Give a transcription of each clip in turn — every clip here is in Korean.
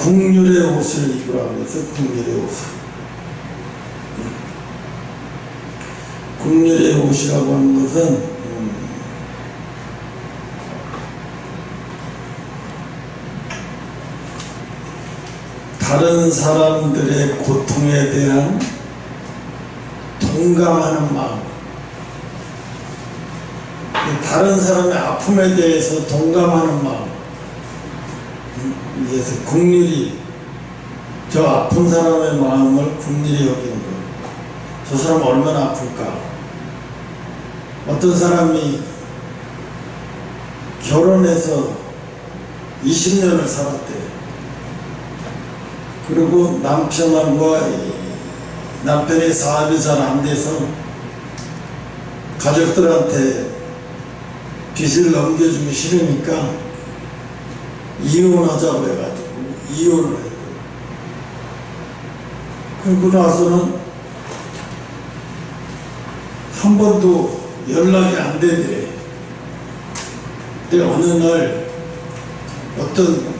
국률의 옷을 입으라고 해서 국률의 옷을. 국률의 옷이라고 하는 것은 다른 사람들의 고통에 대한 동감하는 마음, 다른 사람의 아픔에 대해서 동감하는 마음, 그래서 국률이 저 아픈 사람의 마음을 국률이 여기는 거예요. 저 사람 얼마나 아플까. 어떤 사람이 결혼해서 20년을 살았대요. 그리고 남편의 사업이 잘 안 돼서 가족들한테 빚을 넘겨주기 싫으니까 이혼하자고 그래가지고 이혼을 했대요. 그러고 나서는 한 번도 연락이 안 되더래. 근데 어느 날 어떤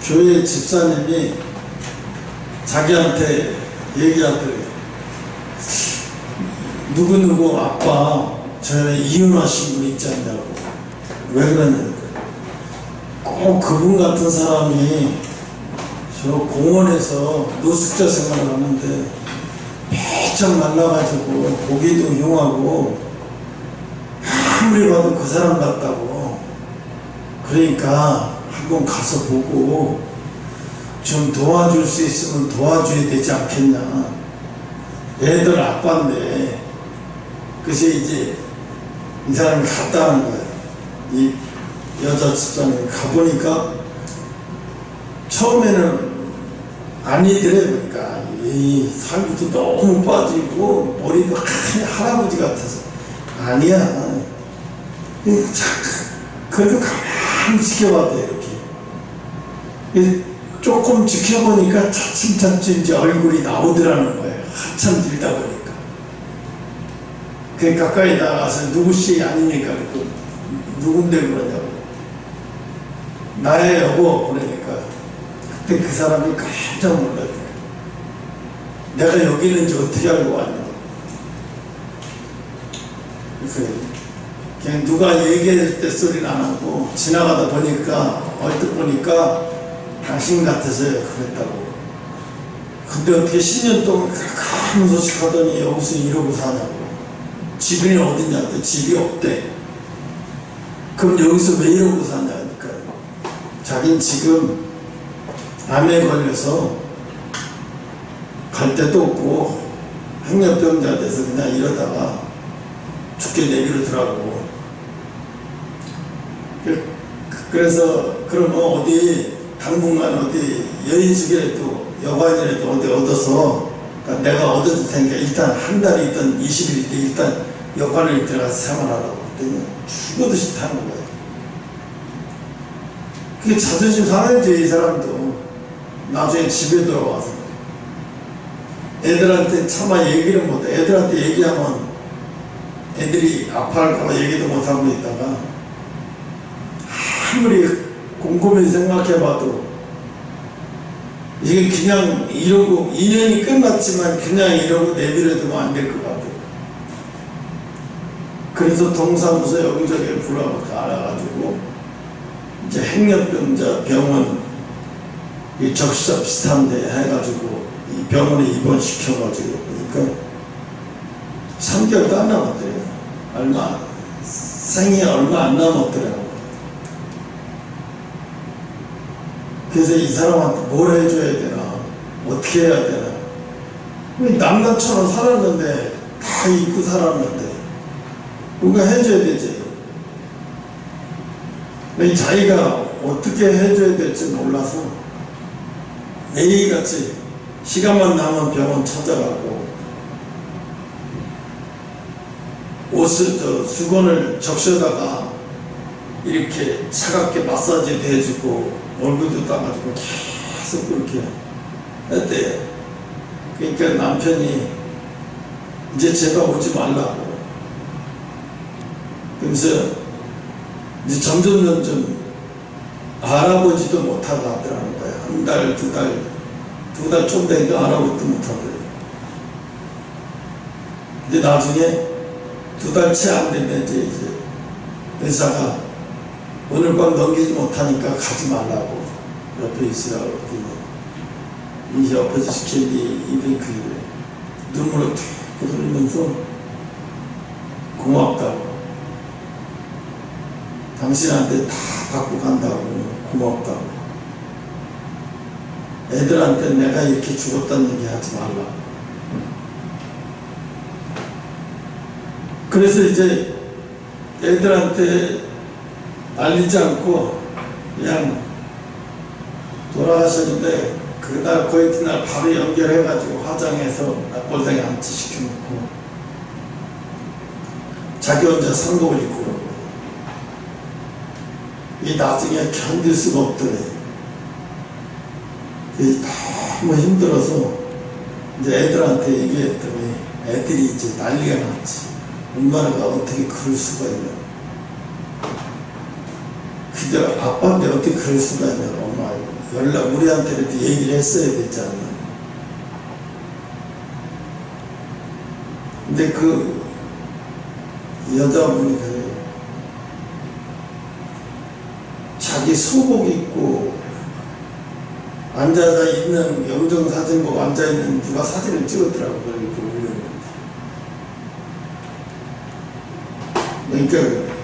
교회 집사님이 자기한테 얘기하더래요. 누구누구 아빠 전에 이혼하신 분 있지 않냐고. 왜 그러냐고. 꼭 그분 같은 사람이 저 공원에서 노숙자 생활을 하는데 배쩍 말라가지고 보기도 흉하고 아무리 봐도 그 사람 같다고. 그러니까 한번 가서 보고 좀 도와줄 수 있으면 도와줘야 되지 않겠냐. 애들 아빠인데. 그래서 이제 이 사람이 갔다 하는 거예요. 이 여자 집사람이 가보니까 처음에는 아니더래. 보니까 이 살부터 너무 빠지고 머리도 할아버지 같아서 아니야. 그래도 가만히 지켜봐도 이렇게 조금 지켜보니까 차츰차츰 이제 얼굴이 나오더라는 거예요. 한참 들다 보니까. 그 가까이 나가서 누구씨 아니니까 그 누군데 그러냐고. 나의 여보 그러니까 그때 그 사람이 깜짝 놀랐대요. 내가 여기 있는지 어떻게 알고 왔냐고. 그래서 그냥 누가 얘기할 때 소리는 안 하고 지나가다 보니까 얼핏 보니까 당신 같아서요 그랬다고. 근데 어떻게 10년 동안 가끔 소식하더니 여기서 이러고 사냐고. 집이 어디냐. 집이 없대. 그럼 여기서 왜 이러고 사냐니까. 자긴 지금 암에 걸려서 갈 데도 없고 행렬병자 돼서 그냥 이러다가 죽게 내비르더라고. 그래서 그러면 어디 당분간 어디 여인숙이라도 여관이라도 어디 얻어서 그러니까 내가 얻어줄 테니까 일단 한 달이든 20일이든 일단 여관을 들어가서 생활하라고 했더니 죽어도 싫다는 거예요. 그게 자존심 상하지. 이 사람도 나중에 집에 들어와서 애들한테 차마 얘기를 못해. 애들한테 얘기하면 애들이 아파할까봐 얘기도 못하고 있다가 아무리 곰곰이 생각해봐도 이게 그냥 이러고 2년이 끝났지만 그냥 이러고 내버려두면 안 될 것 같아요. 그래서 동사무소 여기저기 불러서 알아가지고 이제 행렬병자 병원 이 적시자 비슷한데 해가지고 이 병원에 입원시켜가지고 그러니까 3개월도 안 남았더래요. 생이 얼마 안 남았더라고. 그래서 이 사람한테 뭘 해줘야 되나, 어떻게 해야 되나. 남자처럼 살았는데, 다 잊고 살았는데, 뭔가 해줘야 되지. 자기가 어떻게 해줘야 될지 몰라서 매일같이 시간만 나면 병원 찾아가고, 옷을, 수건을 적셔다가 이렇게 차갑게 마사지도 해주고, 얼굴도 따가지고 계속 그렇게 했대요. 그러니까 남편이 이제 제가 오지 말라고. 그러면서 이제 점점 알아보지도 못하고 하더라는 거야. 한 달, 두 달 좀 되니까 알아보지도 못하고요. 근데 나중에 두 달 채 안 되면 이제 의사가 오늘 밤 넘기지 못하니까 가지 말라고 옆에 있으라고 그랬더니 이 옆에서 시킨 입에 눈물을 툭 흘리면서 고맙다고, 당신한테 다 받고 간다고 고맙다고, 애들한테 내가 이렇게 죽었다는 얘기 하지 말라. 그래서 이제 애들한테 알리지 않고 그냥 돌아가셨는데, 그날 그 이튿날 바로 연결해가지고 화장해서 낙골당에 안치시켜놓고 자기 혼자 상복을 입고 그러고, 이 나중에 견딜 수가 없더래. 너무 힘들어서 이제 애들한테 얘기했더니 애들이 이제 난리가 났지. 엄마가 어떻게 그럴 수가 있냐. 근데 아빠인데 어떻게 그럴 수가 있냐. 엄마 연락 우리한테라도 얘기를 했어야 되지 않나. 근데 그 여자분이 그래요. 자기 소복 입고 앉아서 있는 영정사진 보고 앉아있는 누가 사진을 찍었더라고. 그러니까 올렸는데, 그러니까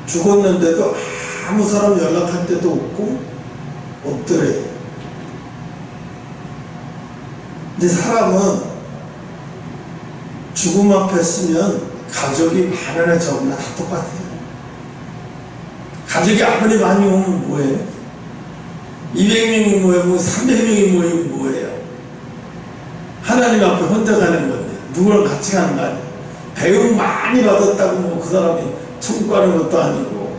죽었는데도 아무 사람 연락할 데도 없더래. 근데 사람은 죽음 앞에 쓰면 가족이 많으나 적으나 다 똑같아요. 가족이 아무리 많이 오면 뭐예요? 200명이 모이고 300명이 모이면 뭐예요? 하나님 앞에 혼자 가는 건데 누구랑 같이 가는 거 아니에요? 배움 많이 받았다고 뭐 그 사람이 천국 가는 것도 아니고,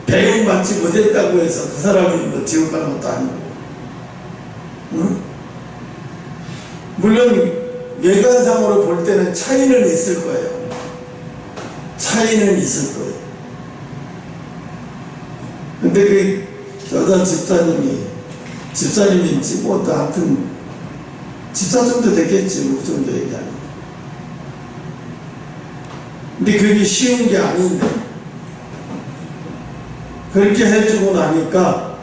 배움 받지 못했다고 해서 그 사람이 뭐 지옥 가는 것도 아니고, 응? 물론 외관상으로 볼 때는 차이는 있을 거예요. 차이는 있을 거예요. 근데 그 여자 집사님인지 뭐 하여튼 집사 정도 됐겠지, 뭐 그 정도 얘기하는. 근데 그게 쉬운 게 아닌데 그렇게 해주고 나니까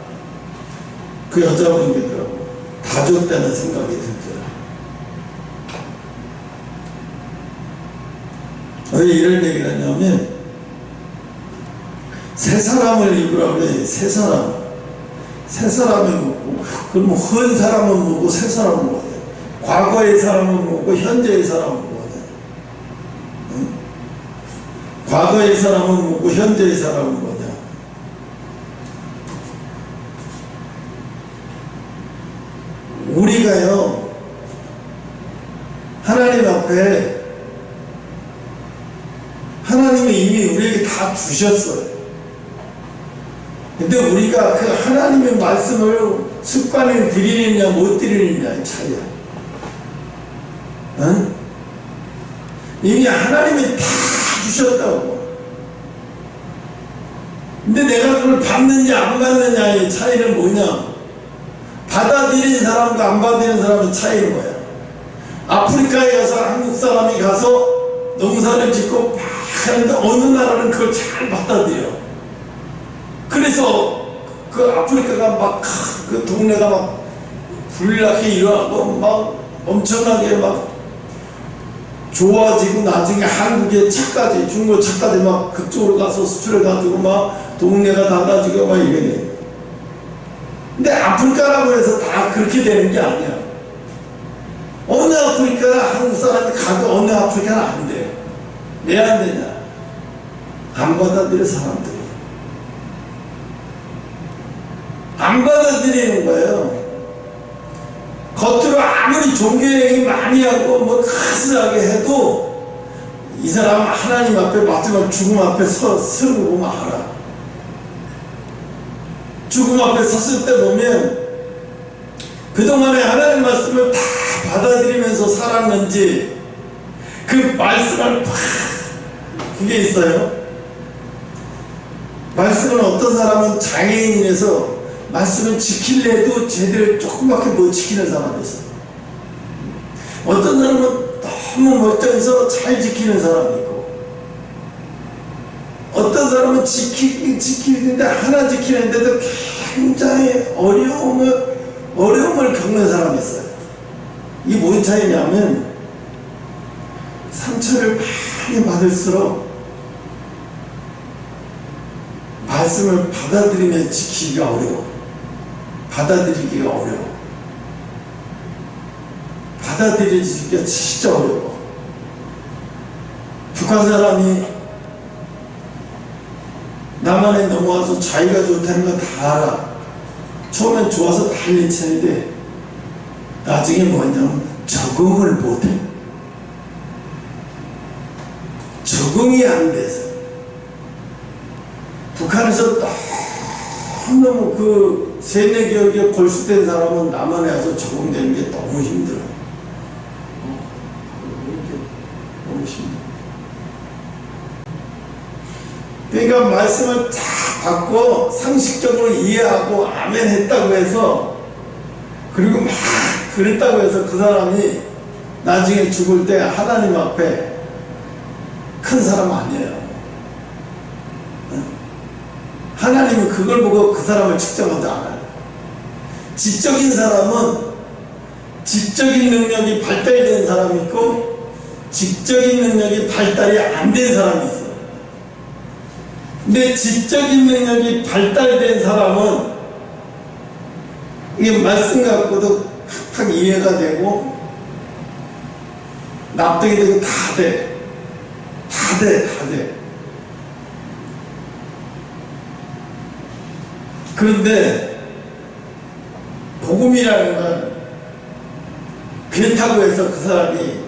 그 여자분이 그러더라고. 다 줬다는 생각이 들더라고. 왜 이런 얘기를 하냐면, 새 사람을 입으라고 해. 새 사람을 묻고, 그러면 헌 사람은 뭐고 새 사람은 뭐냐. 과거의 사람은 뭐고 현재의 사람은 뭐냐. 응? 과거의 사람은 뭐고 현재의 사람은 뭐냐. 우리가요, 하나님 앞에 하나님이 이미 우리에게 다 주셨어요. 근데 우리가 그 하나님의 말씀을 습관에 드리느냐 못 드리느냐의 차이야. 응? 이미 하나님이 다 주셨다고. 근데 내가 그걸 받느냐 안 받느냐의 차이는 뭐냐. 받아들이는 사람과 안 받아들이는 사람의 차이는 뭐야. 아프리카에 가서 한국 사람이 가서 농사를 짓고 막 하는데 어느 나라는 그걸 잘 받아들여. 그래서 그 아프리카가 막 그 동네가 막 불나게 일어나고 막 엄청나게 막 좋아지고, 나중에 한국의 차까지, 중국 차까지 막 그쪽으로 가서 수출해가지고 막 동네가 달라지고 막 이래. 근데 아프리카라고 해서 다 그렇게 되는 게 아니야. 어느 아프리카나 한국 사람이 가도 어느 아프리카는 안 돼. 왜 안 되냐? 안 받아들여 사람들이. 안 받아들이는 거예요. 겉으로 아무리 종교행위 많이 하고 뭐 카스하게 해도 이 사람은 하나님 앞에 마지막 죽음 앞에 서는 거 보면 알아. 죽음 앞에 섰을 때 보면 그동안에 하나님 말씀을 다 받아들이면서 살았는지 그 말씀을 팍 그게 있어요. 말씀은 어떤 사람은 장애인에서 말씀을 지킬래도 제대로 조그맣게 못 지키는 사람이 있어. 어떤 사람은 너무 멀쩡해서 잘 지키는 사람이 있고, 어떤 사람은 지키는데 하나 지키는데도 굉장히 어려움을 겪는 사람이 있어요. 이게 뭔 차이냐면 상처를 많이 받을수록 말씀을 받아들이며 지키기가 어려워. 받아들이기가 어려워. 받아들이기가 진짜 어려워. 북한 사람이 남한에 넘어와서 자기가 좋다는 건 다 알아. 처음엔 좋아서 난리 치는데 나중에 뭐냐면 적응을 못해. 적응이 안 돼서. 북한에서 너무 그 세뇌 교육에 골수된 사람은 남한에 와서 적응되는 게 너무 힘들어. 너무 힘들어. 그러니까 말씀을 쫙 받고 상식적으로 이해하고 아멘 했다고 해서, 그리고 막 그랬다고 해서 그 사람이 나중에 죽을 때 하나님 앞에 큰 사람 아니에요. 하나님은 그걸 보고 그 사람을 측정하지 않아요. 지적인 사람은 지적인 능력이 발달된 사람이 있고 지적인 능력이 발달이 안 된 사람이 있어요. 근데 지적인 능력이 발달된 사람은 이게 말씀 갖고도 탁탁 이해가 되고 납득이 되고 다 돼. 다 돼. 그런데 복음이라는 건 그렇다고 해서 그 사람이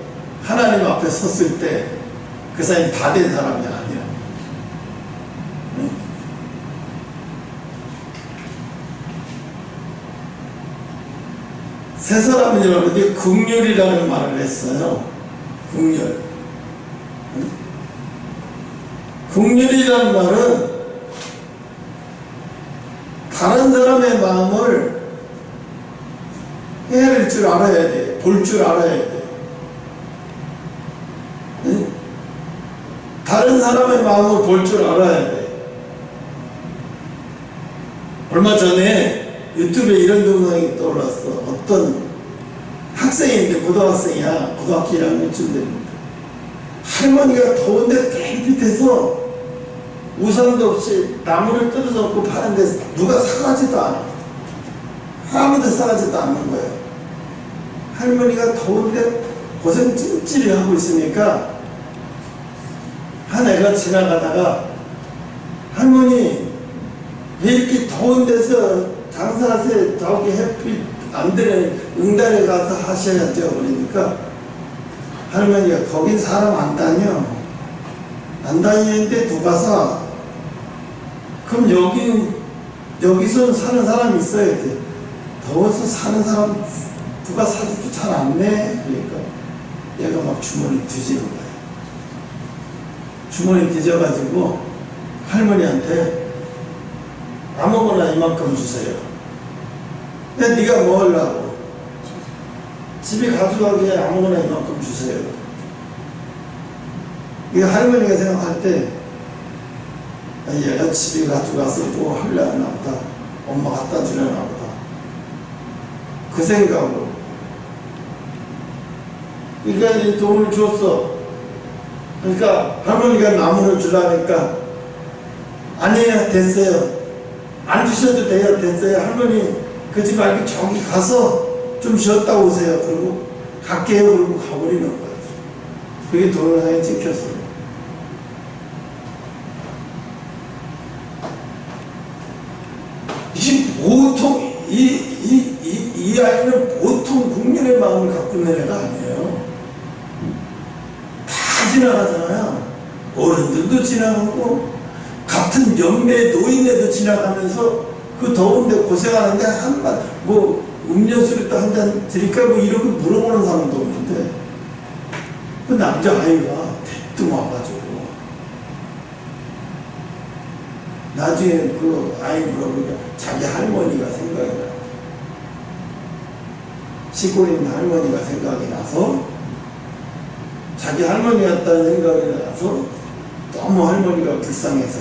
하나님 앞에 섰을 때 그 사람이 다 된 사람이 아니야. 세 사람은 여러분들이 긍휼이라는 말을 했어요. 긍휼. 긍휼이라는 말은 다른 사람의 마음을 헤아릴 줄 알아야 돼. 볼 줄 알아야 돼. 응? 다른 사람의 마음을 볼 줄 알아야 돼. 얼마 전에 유튜브에 이런 동영상이 떠올랐어. 어떤 학생인데 고등학생이야. 고등학교 1학년쯤 됩니다. 할머니가 더운데 땡빛에서 우산도 없이 나무를 뜯어놓고 파는데 누가 사가지도 않아. 아무도 사가지도 않는 거예요. 할머니가 더운데 고생 찜질이 하고 있으니까 한 애가 지나가다가 할머니 왜 이렇게 더운 데서 장사하세요? 저기 햇빛 안 되는 응달에 가서 하셔야죠. 그러니까 할머니가 거긴 사람 안 다녀. 안 다니는데 누가 사? 그럼 여기서 사는 사람이 있어야 돼. 더워서 사는 사람 누가 사도 잘 안 내. 그러니까 얘가 막 주머니 뒤지는 거야. 주머니 뒤져가지고 할머니한테 아무거나 이만큼 주세요. 근데 네가 뭐 하려고? 집에 가져가기에 아무거나 이만큼 주세요. 이 할머니가 생각할 때 얘가 집에 가져가서 뭐 하려나 보다. 엄마 갖다 주려나 보다. 그 생각으로. 그러니까 이 돈을 줬어. 그러니까 할머니가 나무를 주라니까 아니에요. 됐어요. 안 주셔도 돼요. 됐어요. 할머니 그 집 말고 저기 가서 좀 쉬었다 오세요. 그리고 갈게요. 그러고 가버리는 거예요. 그게 동영상에 찍혔어요. 보통 이 아이는 보통 국민의 마음을 갖고 있는 애가 아니에요. 다 지나가잖아요. 어른들도 지나가고 같은 연배의 노인네도 지나가면서 그 더운데 고생하는데 한번 뭐 음료수를 또 한 잔 드릴까 뭐 이렇게 물어보는 사람도 없는데 그 남자아이가 대뜸 와가지고 나중에 그 아이 물어보니까 자기 할머니가 생각이 나. 시골에 있는 할머니가 생각이 나서 자기 할머니였다는 생각이 나서 너무 할머니가 불쌍해서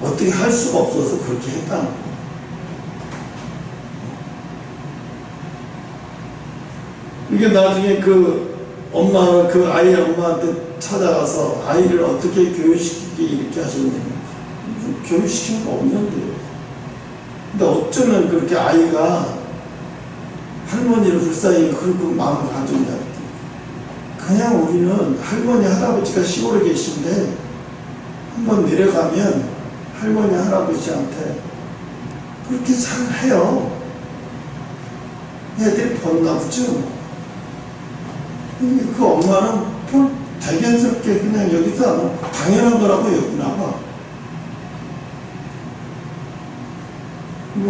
어떻게 할 수가 없어서 그렇게 했다는 거예요. 이게 나중에 그 엄마는 그 아이 엄마한테 찾아가서 아이를 어떻게 교육시키기 이렇게 하셨는데 교육시킨 거 없는데요. 근데 어쩌면 그렇게 아이가 할머니를 불쌍히 그렇게 마음을 가졌냐. 그냥 우리는 할머니 할아버지가 시골에 계신데 한번 내려가면 할머니 할아버지한테 그렇게 잘 해요. 애들이 벗나 보죠. 그 엄마는 뭘 대견스럽게 그냥 여기서 당연한 거라고 여기나 봐.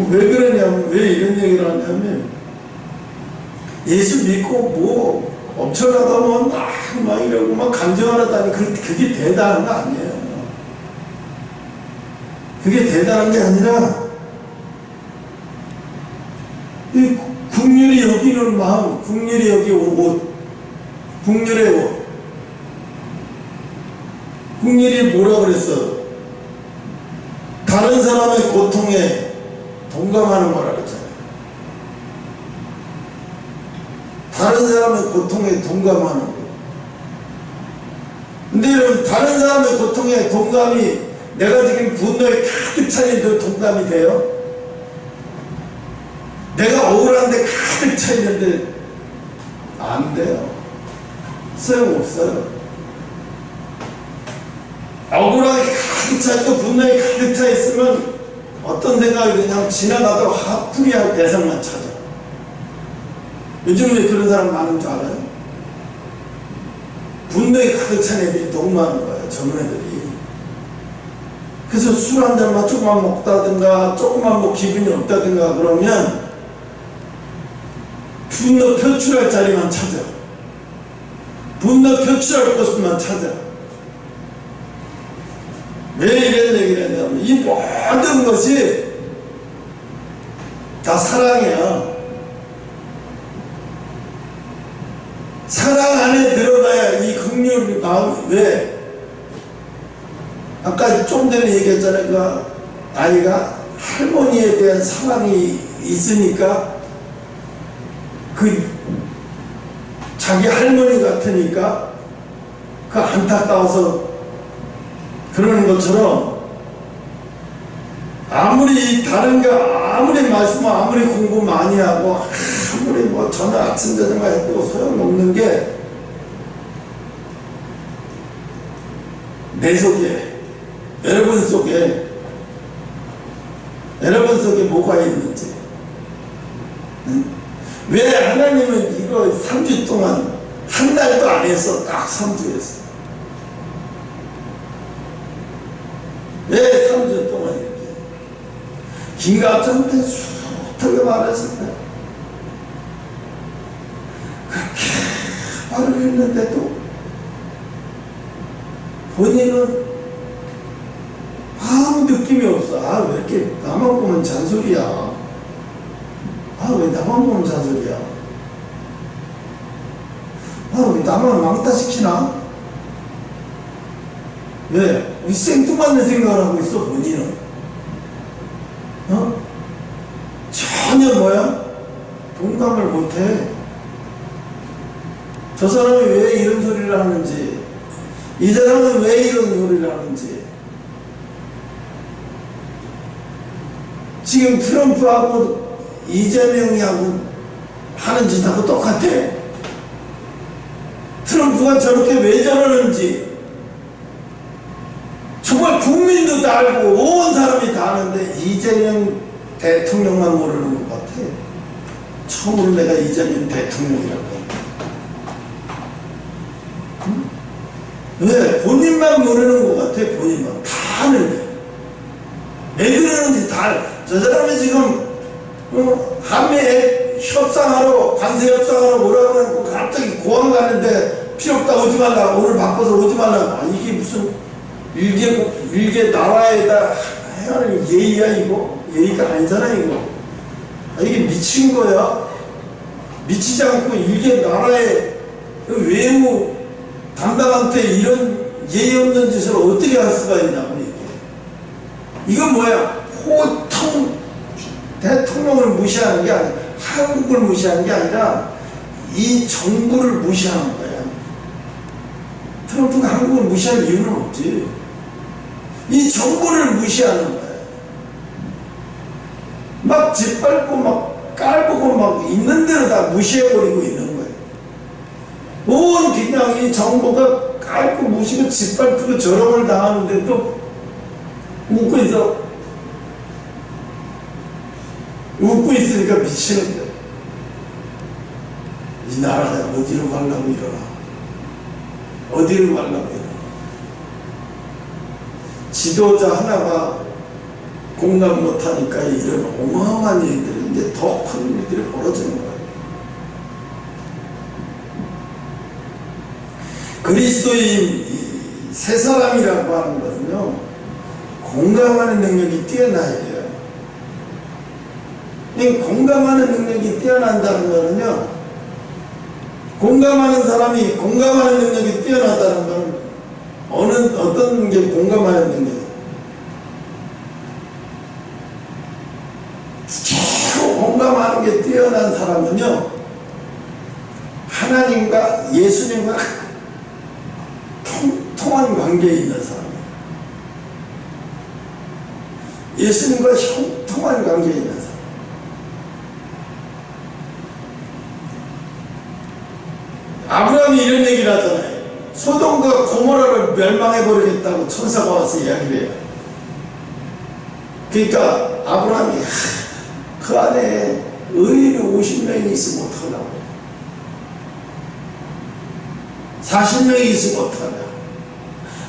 왜 그러냐면, 왜 이런 얘기를 하냐면, 예수 믿고 뭐 엄청나다 막 이러고 막 간증하다니 그게 대단한 거 아니에요. 그게 대단한 게 아니라 이 국률이 여기는 마음, 국률이 여기 옷, 국률의 옷. 국률이 뭐라 그랬어? 다른 사람의 고통에 동감하는 거라 그랬잖아요. 다른 사람의 고통에 동감하는 거. 근데 여러분, 다른 사람의 고통에 동감이 내가 지금 분노에 가득 차있는데 동감이 돼요? 내가 억울한데 가득 차있는데 안 돼요. 소용없어요. 억울하게 가득 차있고 분노에 가득 차있으면 어떤 생각이 그냥 지나가도 화풀이할 대상만 찾아. 요즘에 그런 사람 많은 줄 알아요? 분노에 가득 찬 애들이 너무 많은 거예요. 젊은 애들이. 그래서 술 한 잔만 조금만 먹다든가 조금만 뭐 기분이 없다든가 그러면 분노 표출할 자리만 찾아. 분노 표출할 곳만 찾아. 왜 이런 얘기를 했냐면 이 모든 것이 다 사랑이야. 사랑 안에 들어가야 이 긍휼의 마음. 왜? 아까 좀 전에 얘기했잖아요. 그 아이가 할머니에 대한 사랑이 있으니까 그 자기 할머니 같으니까 그 안타까워서 그러는 것처럼 아무리 다른 거 아무리 말씀 아무리 공부 많이 하고 아무리 뭐 저녁 아침 저녁 해도 소용없는 게 내 속에 여러분 속에 뭐가 있는지. 응? 왜 하나님은 이거 3주 동안 한 달도 안 했어. 딱 3주 했어. 왜 3주 동안 이렇게 김갑장한테 숱하게 말했을 때 그렇게 말을 했는데도 본인은 아무 느낌이 없어. 아, 왜 이렇게 나만 보면 잔소리야. 아, 왜 나만 보면 잔소리야. 아, 왜 나만 왕따시키나? 왜? 이 생뚱맞는 생각을 하고 있어, 본인은. 어? 전혀 뭐야? 동감을 못해. 저 사람이 왜 이런 소리를 하는지, 이 사람은 왜 이런 소리를 하는지. 지금 트럼프하고 이재명이하고 하는 짓하고 똑같아. 트럼프가 저렇게 왜 저러는지 정말 국민도 다 알고 온 사람이 다 아는데 이재명 대통령만 모르는 것 같아. 처음으로 내가 이재명 대통령이라고 해. 응? 왜? 본인만 모르는 것 같아. 본인만. 다 아는데. 왜 그러는지 다 알아. 저 사람이 지금 한미 협상하러 관세 협상하러 오라고 하고 갑자기 고항 가는데 필요 없다 오지 말라. 오늘 바빠서 오지 말라. 아, 이게 무슨 일개 나라에다 해야 하는 예의야 이거? 예의가 아니잖아 이거. 이게 미친 거야. 미치지 않고 일개 나라에 외무 담당한테 이런 예의 없는 짓을 어떻게 할 수가 있냐고 이게. 이건 뭐야? 보통 대통령을 무시하는 게 아니라 한국을 무시하는 게 아니라 이 정부를 무시하는 거야. 트럼프가 한국을 무시할 이유는 없지. 이 정부를 무시하는 거야. 막 짓밟고 막 깔보고 막 있는 대로 다 무시해버리고 있는 거야. 온 그냥 이 정부가 깔고 무시고 짓밟고 저런 걸 당하는데도 웃고 있어. 웃고 있으니까 미치는 거야. 이 나라가 어디로 가려고 이러나. 어디로 가려고 이러나. 지도자 하나가 공감 못하니까 이런 어마어마한 일들이 이제 더 큰 일들이 벌어지는 거예요. 그리스도인 새 사람이라고 하는 것은요, 공감하는 능력이 뛰어나야 돼요. 이 공감하는 능력이 뛰어난다는 것은요, 공감하는 사람이 공감하는 능력이 뛰어나다는 것은 어떤 게 공감하는 능력이에요? 최고 공감하는 게 뛰어난 사람은요, 하나님과 예수님과 통한 관계에 있는 사람이에요. 예수님과 통한 관계에 있는 사람. 아브라함이 이런 얘기를 하잖아요. 소돔과 고모라를 멸망해버리겠다고 천사가 와서 이야기를 해요. 그러니까 아브라함이 그 안에 의인이 50명이 있으면 어떡하냐고, 40명이 있으면 어떡하냐,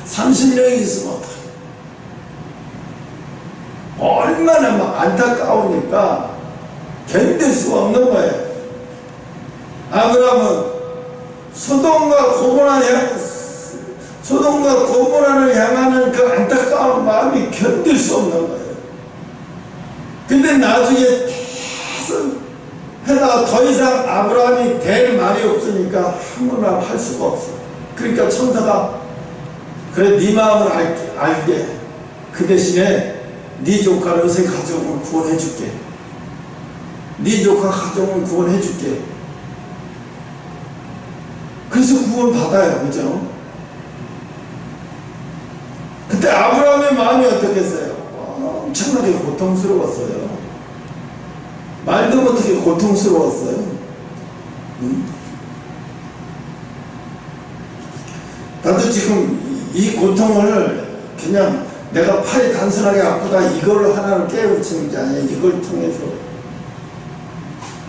30명이 있으면 어떡하냐. 얼마나 막 안타까우니까 견딜 수가 없는 거예요. 아브라함은 소돔과 고모라를 향하는 그 안타까운 마음이 견딜 수 없는 거예요. 근데 나중에 계속 해다가 더 이상 아브라함이 될 말이 없으니까 한번만 할 수가 없어. 그러니까 천사가 그래 네 마음을 알게 그 대신에 네 조카 롯의 가정을 구원해 줄게. 네 조카 가정을 구원해 줄게. 그래서 구원 받아요. 그죠? 그때 아브라함의 마음이 어떻겠어요? 엄청나게 고통스러웠어요. 말도 못하게 고통스러웠어요. 나도 지금 이 고통을 그냥 내가 팔이 단순하게 아프다 이걸 하나를 깨우치는 게 아니라 이걸 통해서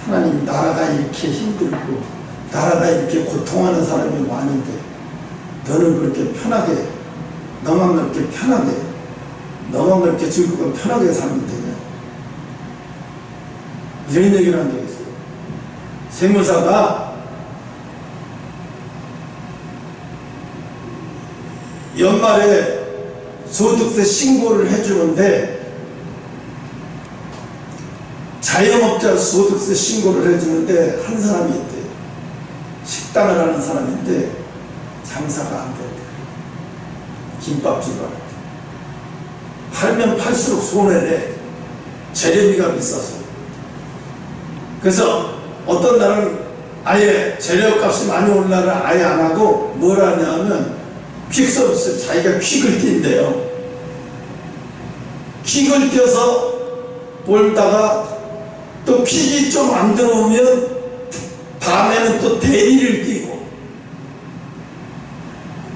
하나님, 나라가 이렇게 힘들고 나라가 이렇게 고통하는 사람이 많은데 너는 그렇게 편하게, 너만 그렇게 편하게, 너만 그렇게 즐겁고 편하게 살면 되냐, 이런 얘기를 한 적이 있어요. 세무사가 연말에 소득세 신고를 해주는데, 자영업자 소득세 신고를 해주는데 한 사람이 있대요. 식당을 하는 사람인데 장사가 안 된대요. 김밥집을 팔면 팔수록 손해내. 재료비가 비싸서. 그래서 어떤 날은 아예 재료값이 많이 온 날은 아예 안 하고 뭘 하냐면 퀵 서비스, 자기가 퀵을 띈대요. 퀵을 띄어서 볼다가 또 퀵이 좀 안 들어오면 밤에는 또 대리를 띄고,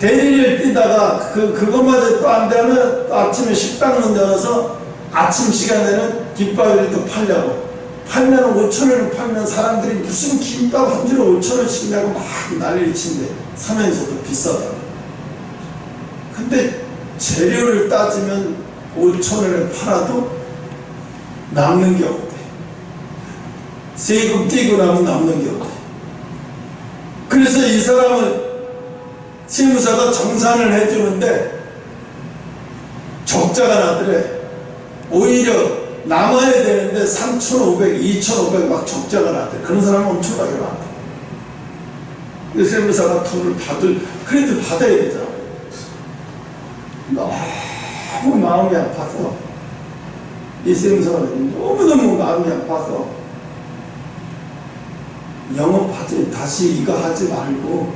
대리를 띄다가 그것마저 또 안 되면 또 아침에 식당 문 열어서 아침 시간에는 김밥을 또 팔려고. 팔면 5,000원을 팔면 사람들이 무슨 김밥 한 줄에 5,000원씩 내고 막 난리를 친대. 사면서도 비싸다고. 근데 재료를 따지면 5,000원을 팔아도 남는 게 없대. 세금 떼고 나면 남는 게 없대. 그래서 이 사람은 세무사가 정산을 해주는데 적자가 나더래. 오히려 남아야 되는데 3,500, 2,500 막 적자가 나더래. 그런 사람은 엄청나게 많아. 그 세무사가 돈을 그래도 받아야 되잖아. 너무 마음이 아파서, 이 세무사가 너무너무 마음이 아파서, 영업하지, 다시 이거 하지 말고,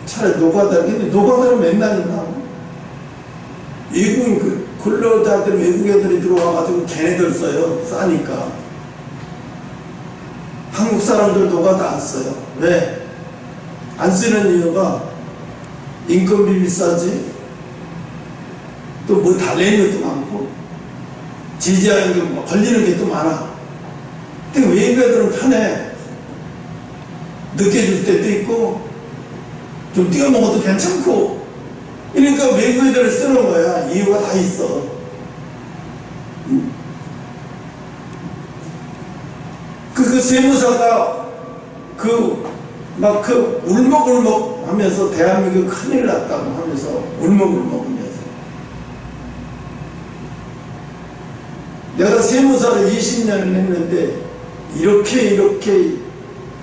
차라리 노가다를, 근데 노가다를 맨날 있나? 외국인 근로자들, 외국 애들이 들어와가지고 걔네들 써요. 싸니까. 한국 사람들 노가다 안 써요. 왜? 안 쓰는 이유가 인건비 비싸지, 또 뭐 달래는 것도 많고, 지지하는 게 걸리는 게 또 많아. 근데 외국 애들은 편해. 늦게 줄 때도 있고, 좀 뛰어먹어도 괜찮고, 그러니까 외국 애들을 쓰는 거야. 이유가 다 있어. 그 세무사가 울먹울먹 하면서 대한민국 큰일 났다고 하면서 울먹울먹 하면서, 내가 세무사를 20년을 했는데 이렇게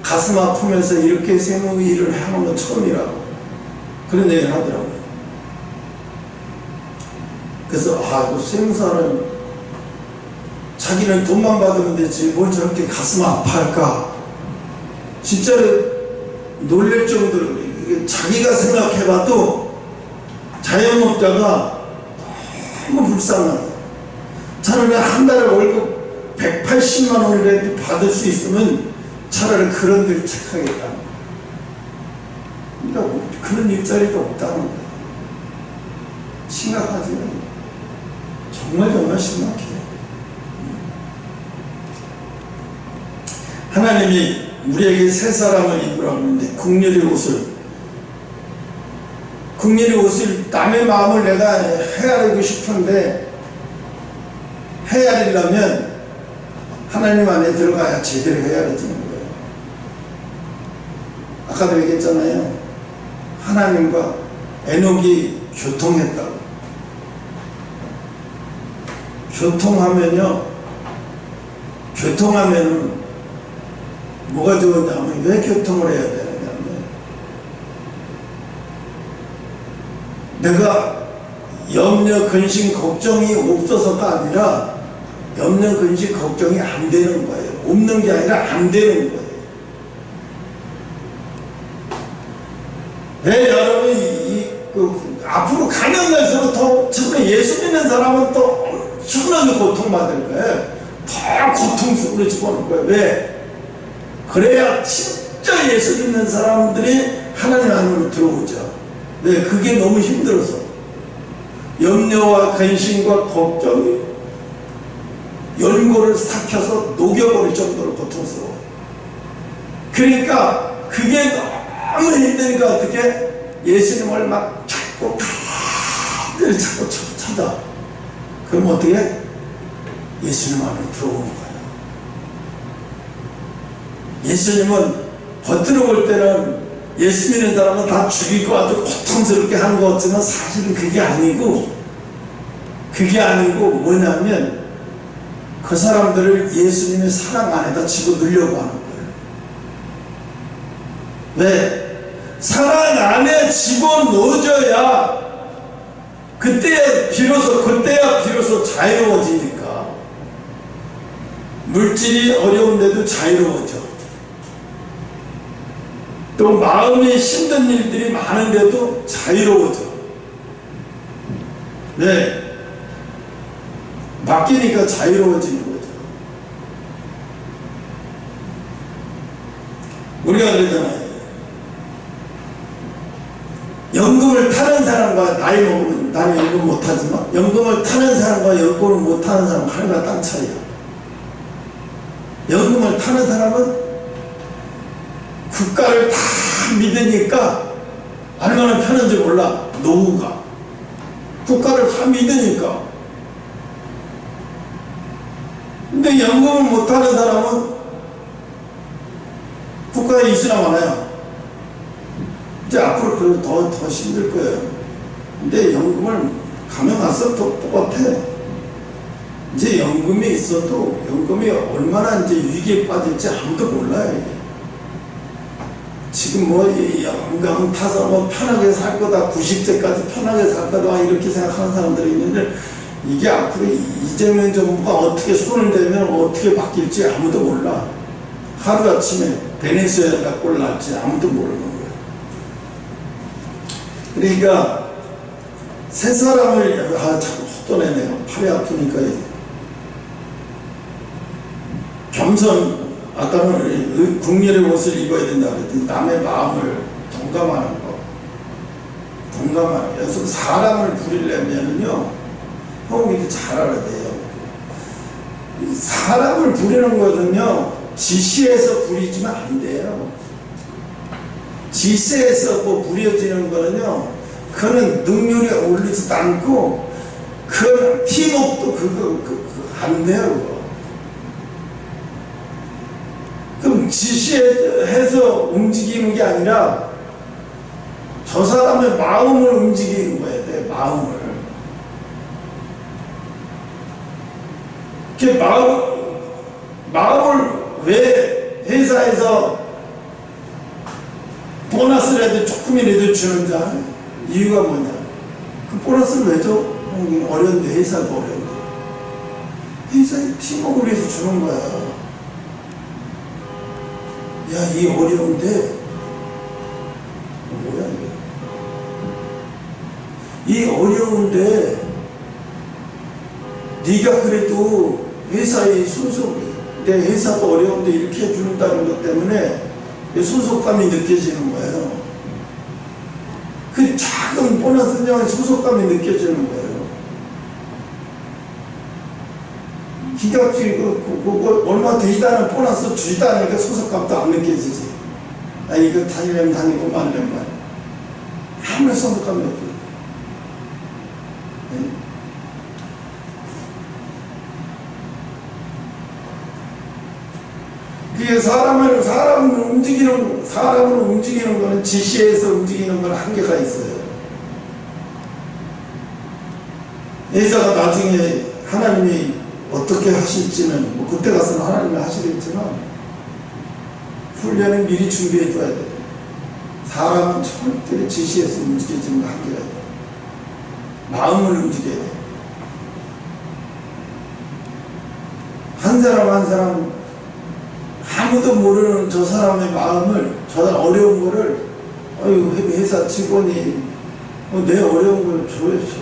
가슴 아프면서 이렇게 세무 일을 하는 건 처음이라고 그런 얘기를 하더라고요. 그래서 그 세무사는 자기는 돈만 받으면 되지 뭘 저렇게 가슴 아파할까, 진짜로 놀랄 정도로. 자기가 생각해봐도 자영업자가 너무 불쌍하다. 차라리 한 달에 월급 180만 원이라도 받을 수 있으면 차라리 그런 데를 택하겠다. 그러니까 그런 일자리도 없다는 거야. 심각하지. 정말 심각해. 하나님이 우리에게 새 사람을 입으라고 하는데, 국률의 옷을 남의 마음을 내가 헤아리고 싶은데, 헤아리려면 하나님 안에 들어가야 제대로 헤아려지는 거예요. 아까도 얘기했잖아요. 하나님과 에녹이 교통했다고. 교통하면은 뭐가 좋으냐면, 왜 교통을 해야 되느냐면, 내가 염려, 근심, 걱정이 없어서가 아니라 염려, 근심, 걱정이 안 되는 거예요. 없는 게 아니라 안 되는 거예요. 왜 여러분이 앞으로 가면 갈수록 더, 처음에 예수 믿는 사람은 또 엄청나게 고통받을 거예요. 더 고통 속으로 집어넣을 거예요. 왜? 그래야 진짜 예수 믿는 사람들이 하나님 안으로 들어오죠. 왜? 그게 너무 힘들어서. 염려와 근심과 걱정이 연골을 삭혀서 녹여버릴 정도로 고통스러워. 그러니까 그게 너무 힘드니까 어떻게 예수님을 막 찾고 다들 찾고 찾아. 그럼 어떻게? 예수님 안으로 들어오는 거야. 예수님은 겉으로 볼 때는 예수 믿는 사람은 다 죽이고 아주 고통스럽게 하는 것 같지만 사실은 그게 아니고 뭐냐면 그 사람들을 예수님의 사랑 안에다 집어넣으려고 하는 거예요. 왜? 사랑 안에 집어넣어줘야 그때야 비로소 자유로워지니까. 물질이 어려운데도 자유로워져. 또 마음이 힘든 일들이 많은데도 자유로워져. 네. 맡기니까 자유로워지는 거죠. 우리가 그러잖아요. 연금을 타는 사람과 나이 먹으면, 나는 연금 못하지만 연금을 타는 사람과 연금을 못타는 사람은 하늘과 땅 차이야. 연금을 타는 사람은 국가를 다 믿으니까 얼마나 편한지 몰라. 노후가 국가를 다 믿으니까. 근데 연금을 못하는 사람은 국가에 있으나 마나요. 이제 앞으로 더 힘들 거예요. 근데 연금을 가면 가서 또 똑같아. 이제 연금이 있어도 연금이 얼마나 이제 위기에 빠질지 아무도 몰라요. 이게. 지금 뭐 연금 타서 뭐 편하게 살 거다, 90세까지 편하게 살 거다 이렇게 생각하는 사람들이 있는데, 이게 앞으로 이재명 정부가 어떻게 손을 대면 어떻게 바뀔지 아무도 몰라. 하루아침에 베네수엘라 꼴 날지 아무도 모르는 거예요. 그러니까 새 사람을 자꾸 헛도내네요. 팔이 아프니까. 겸손, 아까는 국민의 옷을 입어야 된다 그랬더니 남의 마음을 동감하는 거. 동감하는 거. 그래서 사람을 부리려면은요, 형님도 잘 알아야 돼요. 사람을 부리는 것은요, 지시해서 부리지면 안 돼요. 지시해서 뭐 부려지는 거는요, 그거는 능률이 올리지도 않고, 그 팀업도 그거 안 돼요, 그거. 그럼 지시해서 움직이는 게 아니라, 저 사람의 마음을 움직이는 거예요, 내 마음을. 그 마음을 왜 회사에서 보너스라도 조금이라도 주는지 알아요? 이유가 뭐냐? 그 보너스를 왜 줘? 어려운데, 회사도 어려운데. 회사의 팀워크를 위해서 주는 거야. 야, 이 어려운데, 뭐야, 이게? 이 어려운데, 네가 그래도 회사의 내 회사도 어려운데 이렇게 해준다는 것 때문에 소속감이 느껴지는 거예요. 그 작은 보너스는 소속감이 느껴지는 거예요. 기가 막히고 얼마 되지도 않은 보너스 주지도 않으니까 소속감도 안 느껴지지. 아, 이거 다니려면 다니고 말려면 아무런 소속감이 없어요. 그게 사람을 움직이는 거는 지시해서 움직이는 건 한계가 있어요. 예사가 나중에 하나님이 어떻게 하실지는 뭐 그때 가서는 하나님이 하시겠지만, 훈련은 미리 준비해 줘야 돼요. 사람은 절대로 지시해서 움직여지는 한계가 있어요. 마음을 움직여야 돼요. 한 사람 한 사람, 아무도 모르는 저 사람의 마음을, 저 어려운 거를, 회사 직원이 내 어려운 걸 저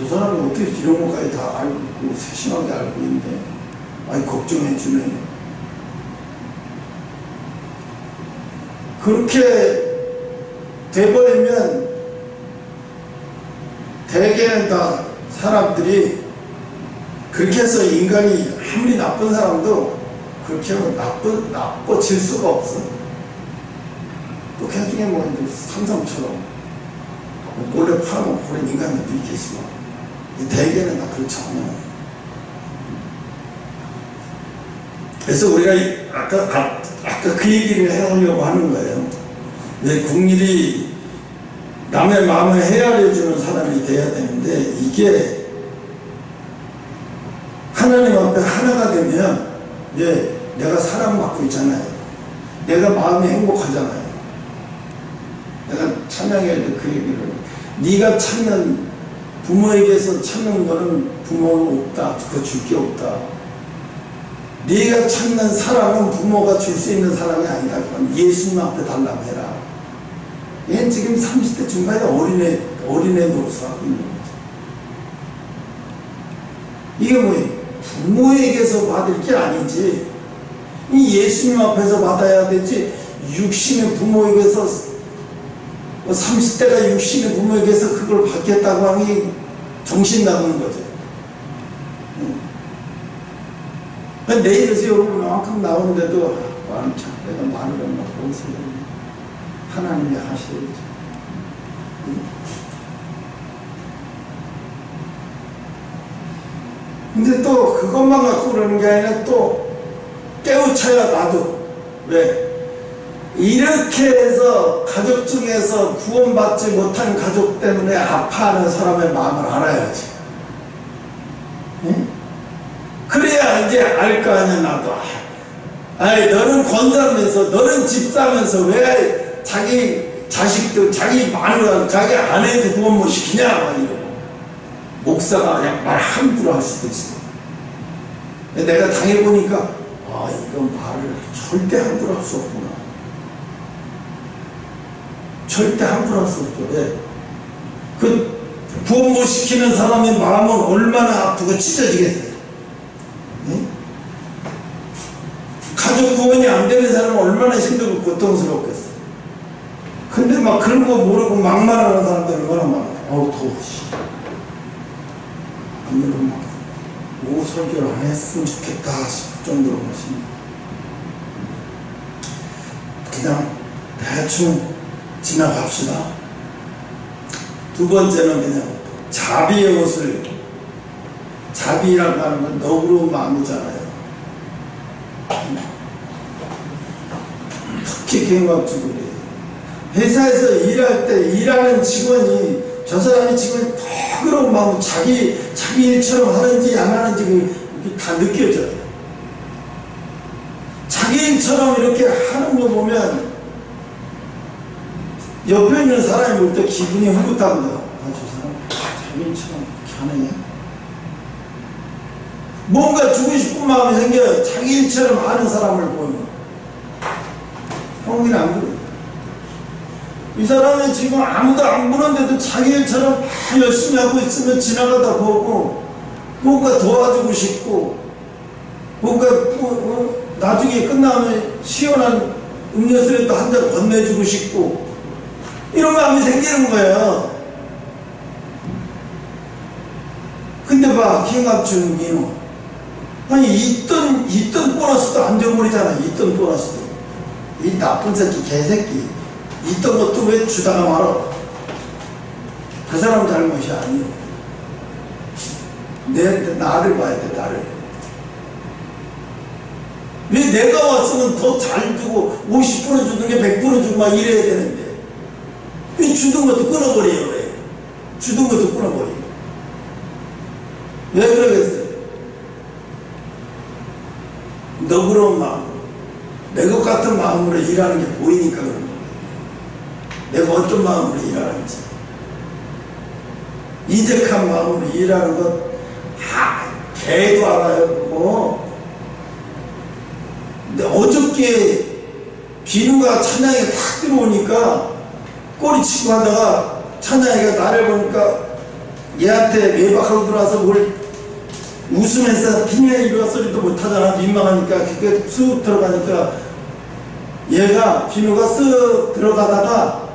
사람이 어떻게 이런 것까지 다 알고 세심하게 알고 있는데, 걱정해 주네. 그렇게 돼버리면 대개는 다 사람들이, 그렇게 해서 인간이 아무리 나쁜 사람도 그렇게 하면 나빠질 수가 없어. 또 그 중에 뭐 삼성처럼 몰래 팔아먹고 그런 인간들도 있겠지만, 대개는 다 그렇지 않아. 그래서 우리가 아까 그 얘기를 해보려고 하는 거예요. 왜 국민이 남의 마음을 헤아려주는 사람이 돼야 되는데, 이게 하나님 앞에 하나가 되면, 내가 사랑받고 있잖아요. 내가 마음이 행복하잖아요. 내가 찬양해야 돼, 그 얘기를. 네가 찾는, 부모에게서 찾는 거는 부모는 없다. 그거 줄 게 없다. 네가 찾는 사랑은 부모가 줄 수 있는 사랑이 아니다. 그건 예수님 앞에 달라고 해라. 얘는 지금 30대 중반에 어린애 노릇을 하고 있는 거죠. 이게 뭐예요? 부모에게서 받을 게 아니지, 이 예수님 앞에서 받아야 되지. 육신의 부모에게서, 30대가 육신의 부모에게서 그걸 받겠다고 하니 정신 나가는 거죠. 내일에서 요만큼 나오는데도 내가 말을 얼마나 보세요. 하나님이 하셔야죠. 근데 또 그것만 갖고 그러는 게 아니라 또 깨우쳐야 나도. 왜? 이렇게 해서 가족 중에서 구원받지 못한 가족 때문에 아파하는 사람의 마음을 알아야지. 응? 그래야 이제 알 거 아니야. 나도 아이 너는 권사면서 너는 집사면서 왜 자기 자식도 자기 마누라 자기 아내도 구원 못 시키냐 막 이러고 목사가 그냥 말 함부로 할 수도 있어. 내가 당해보니까 아 이건 말을 절대 함부로 할 수 없구나. 절대 함부로 할 수 없죠. 네. 그 구원 못 시키는 사람의 마음은 얼마나 아프고 찢어지겠어요. 네? 가족 구원이 안 되는 사람은 얼마나 힘들고 고통스럽겠어. 근데 막 그런 거 모르고 막 말하는 사람들 얼마나 많아. 어우 더워. 오늘은 막 오후 설교를 안 했으면 좋겠다 싶을 정도로 마십니다. 그냥 대충 지나갑시다. 두 번째는 그냥 자비의 옷을, 자비라고 하는 건 너그러운 마음이잖아요. 특히 경박주들이 회사에서 일할 때 일하는 직원이 저 사람이 지금 너그러운 마음, 자기 일처럼 하는지 안 하는지 다 느껴져요. 자기 일처럼 이렇게 하는 거 보면 옆에 있는 사람이 볼 때 기분이 흐뭇합니다. 아, 저 사람 자기 일처럼 이렇게 하네. 뭔가 주고 싶은 마음이 생겨요. 자기 일처럼 하는 사람을 보면. 형이는 안 그래요. 이 사람이 지금 아무도 안 보는데도 자기 일처럼 다 열심히 하고 있으면 지나가다 보고 뭔가 도와주고 싶고 뭔가 나중에 끝나면 시원한 음료수라도 한 잔 건네주고 싶고 이런 마음이 생기는 거예요. 근데 봐, 기행합중 민호. 아니, 있던 보너스도 안 줘버리잖아. 있던 보너스도. 이 나쁜 새끼, 개새끼. 있던 것도 왜 주다가 말아. 그 사람 잘못이 아니에요. 나를 봐야 돼, 나를. 왜 내가 왔으면 더 잘 주고 50% 주는 게 100% 주고 막 이래야 되는데. 왜 주던 것도 끊어버려요, 왜? 주던 것도 끊어버려요. 왜 그러겠어요? 너그러운 마음으로, 내 것 같은 마음으로 일하는 게 보이니까 그런 거예요. 내가 어떤 마음으로 일하는지. 인색한 마음으로 일하는 것, 개도 알아요, 그거. 근데 어저께 비누가 찬양에 탁 들어오니까 꼬리치고 하다가 찬양이가 나를 보니까 얘한테 외박하고 들어와서 뭘 웃으면서 비니가 이리 소리도 못하잖아. 민망하니까 그게 쑥 들어가니까 얘가 비누가 쓱 들어가다가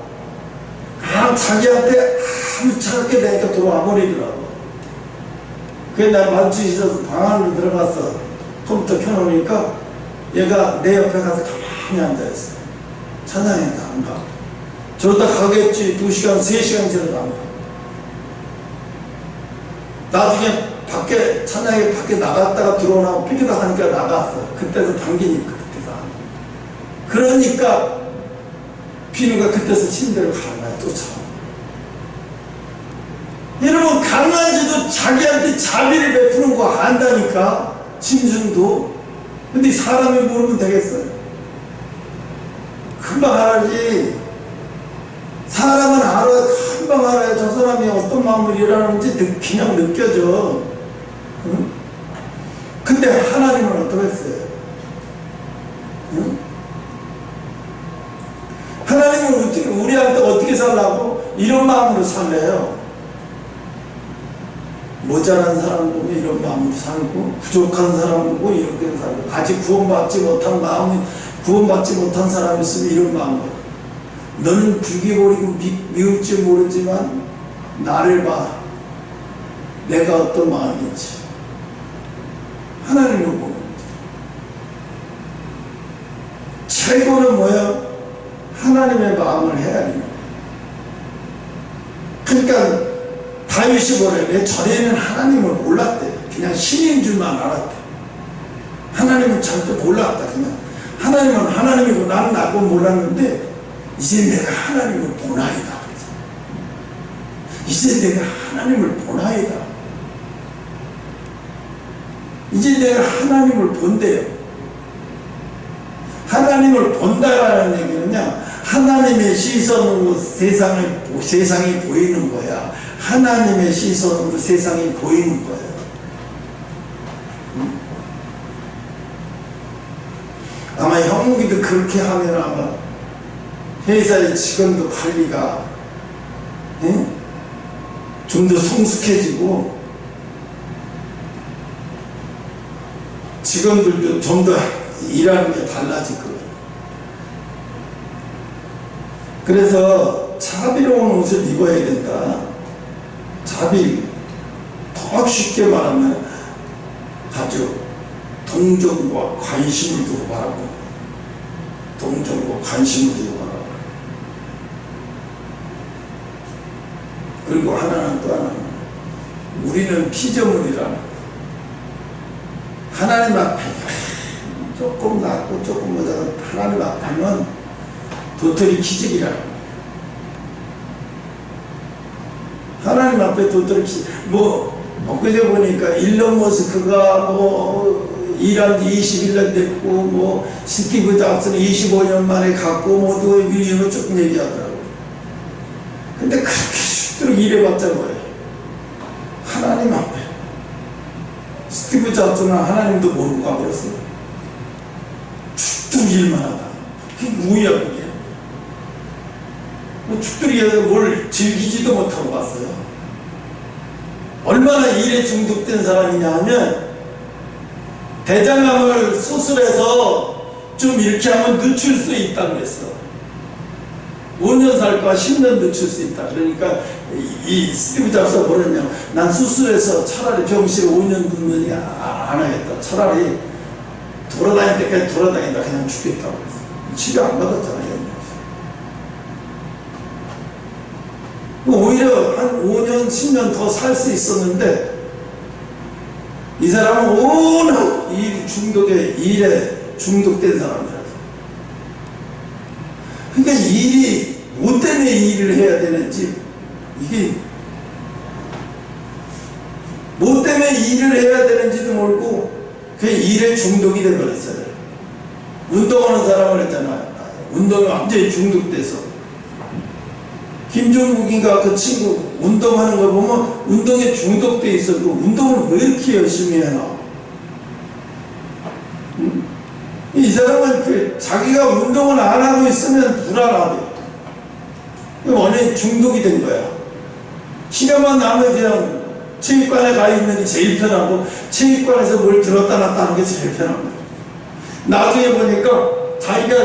자기한테 아무 차갑게 되니까 들어와 버리더라고. 그래 나 만취 있어서 방 안으로 들어갔어. 컴퓨터 켜놓으니까 얘가 내 옆에 가서 가만히 앉아있어. 찬양인데 안 가. 저러다 가겠지. 2시간, 3시간 지나도 안 가. 나중에 밖에, 찬양이 밖에 나갔다가 들어오라고 삐기다 하니까 나갔어. 그때서 당기니까, 그때서 안 가. 그러니까, 비누가 그때서 침대를 가는 거야, 또 차. 여러분, 강아지도 자기한테 자비를 베푸는 거 안다니까, 짐승도. 근데 사람이 모르면 되겠어요? 금방 알아야지. 사람은 알아야, 금방 알아야 저 사람이 어떤 마음으로 일하는지 그냥 느껴져. 응? 근데 하나님은 어떠겠어요? 응? 하나님은 우리한테 어떻게 살라고? 이런 마음으로 살래요. 모자란 사람 보고 이런 마음으로 살고, 부족한 사람 보고 이렇게 살고, 아직 구원받지 못한 마음이, 구원받지 못한 사람이 있으면 이런 마음으로. 너는 죽여버리고 미울지 모르지만 나를 봐. 내가 어떤 마음인지. 하나님을 보는 거죠. 최고는 뭐야? 하나님의 마음을 헤아리는 거예요. 그러니까 다윗이 뭐래? 전에는 하나님을 몰랐대. 그냥 신인 줄만 알았대. 하나님을 절대 몰랐다. 그냥 하나님은 하나님이고 나는 나고 몰랐는데 이제 내가 하나님을 보나이다. 이제 내가 하나님을 보나이다. 이제 내가 하나님을 본대요. 하나님을 본다라는 얘기는요, 하나님의 시선으로 세상이 보이는 거야. 하나님의 시선으로 세상이 보이는 거예요. 아마 형무기도 그렇게 하면 아마 회사의 직원도 관리가 좀 더 성숙해지고 직원들도 좀 더 일하는 게 달라질 거예요. 그래서 자비로운 옷을 입어야 된다. 자비, 더 쉽게 말하면 아주 동정과 관심을 두고 바라고, 동정과 관심을 두고 바라고. 그리고 하나는 또 하나는 우리는 피조물이라 하나님 앞에 조금 낮고 조금 못하고 하나님 앞에는 도토리 기적이라고. 하나님 앞에 도토리 기적. 엊그제 보니까 일론 머스크가 일한 지 20일 됐고, 스티브 잡스는 25년 만에 갖고, 모두 이런 조금 얘기하더라고. 근데 그렇게 쉽도록 일해봤자 뭐예요? 하나님 앞에. 스티브 잡스는 하나님도 모르고 가버렸어요. 죽도록 일만 하다. 그게 뭐야, 그게? 죽도록 일해서 뭘 즐기지도 못하고 갔어요. 얼마나 일에 중독된 사람이냐 하면, 대장암을 수술해서 좀 이렇게 하면 늦출 수 있다고 그랬어. 5년 살 거야 10년 늦출 수 있다. 그러니까 이 스티브 잡스가 뭐랬냐면, 난 수술해서 차라리 병실에 5년 눕느니 안 하겠다. 차라리 돌아다닐 때까지 돌아다닌다. 그냥 죽겠다고 그랬어. 치료 안 받았잖아요. 오히려 한 5년 10년 더 살 수 있었는데, 이 사람은 워낙 일에 중독된 사람이라서. 그러니까 뭐 때문에 일을 해야 되는지, 이게 뭐 때문에 일을 해야 되는지도 모르고 그 일에 중독이 되어버렸어요. 운동하는 사람을 했잖아요. 운동에 완전히 중독돼서. 김종국인가 그 친구 운동하는 거 보면 운동에 중독돼 있어. 그 운동을 왜 이렇게 열심히 해나? 이 사람은 자기가 운동을 안 하고 있으면 불안하대. 원래 중독이 된 거야. 시간만 나면 그냥 체육관에 가 있는 게 제일 편하고, 체육관에서 뭘 들었다 놨다 하는 게 제일 편합니다. 나중에 보니까 자기가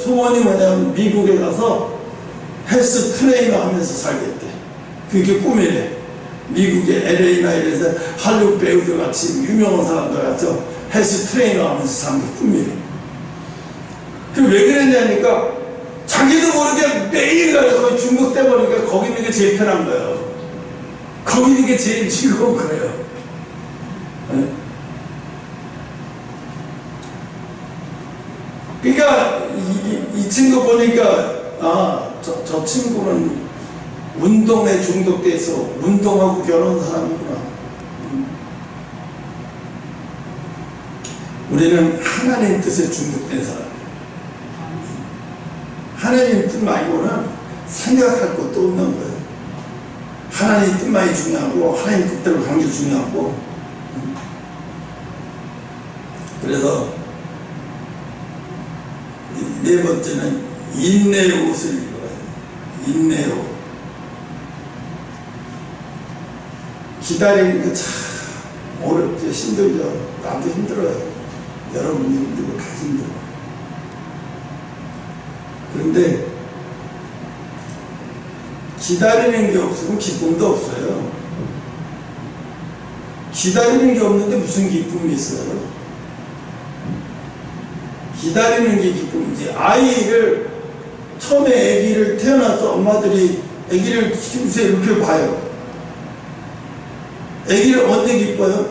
소원이 뭐냐면 미국에 가서 헬스 트레이너 하면서 살겠대. 그게 꿈이래. 미국의 LA나 이래서 할리우드 배우들 같이 유명한 사람들 같이 헬스 트레이너 하면서 사는 게 꿈이래. 왜 그랬냐니까 자기도 모르게 매일 가서 중독돼 버리니까 거기 있는 게 제일 편한 거예요. 거기 있는 게 제일 즐거운 거예요. 네? 그러니까 이 친구 보니까 저 친구는 운동에 중독돼서 운동하고 결혼한 사람이구나. 우리는 하나님 뜻에 중독된 사람. 하나님 뜻 말고는 생각할 것도 없는 거예요. 하나님 뜻만이 중요하고, 하나님 뜻대로 가는 게 중요하고. 그래서 네 번째는 인내의 옷을 입어요. 인내로. 기다리는 게 참 어렵죠. 힘들죠. 나도 힘들어요. 여러분도 힘들고 다 힘들어. 그런데 기다리는 게 없으면 기쁨도 없어요. 기다리는 게 없는데 무슨 기쁨이 있어요? 기다리는 게 기쁨이지. 아이를 처음에 아기를 태어나서 엄마들이 아기를 키우세요 이렇게 봐요. 아기를 언제 기뻐요?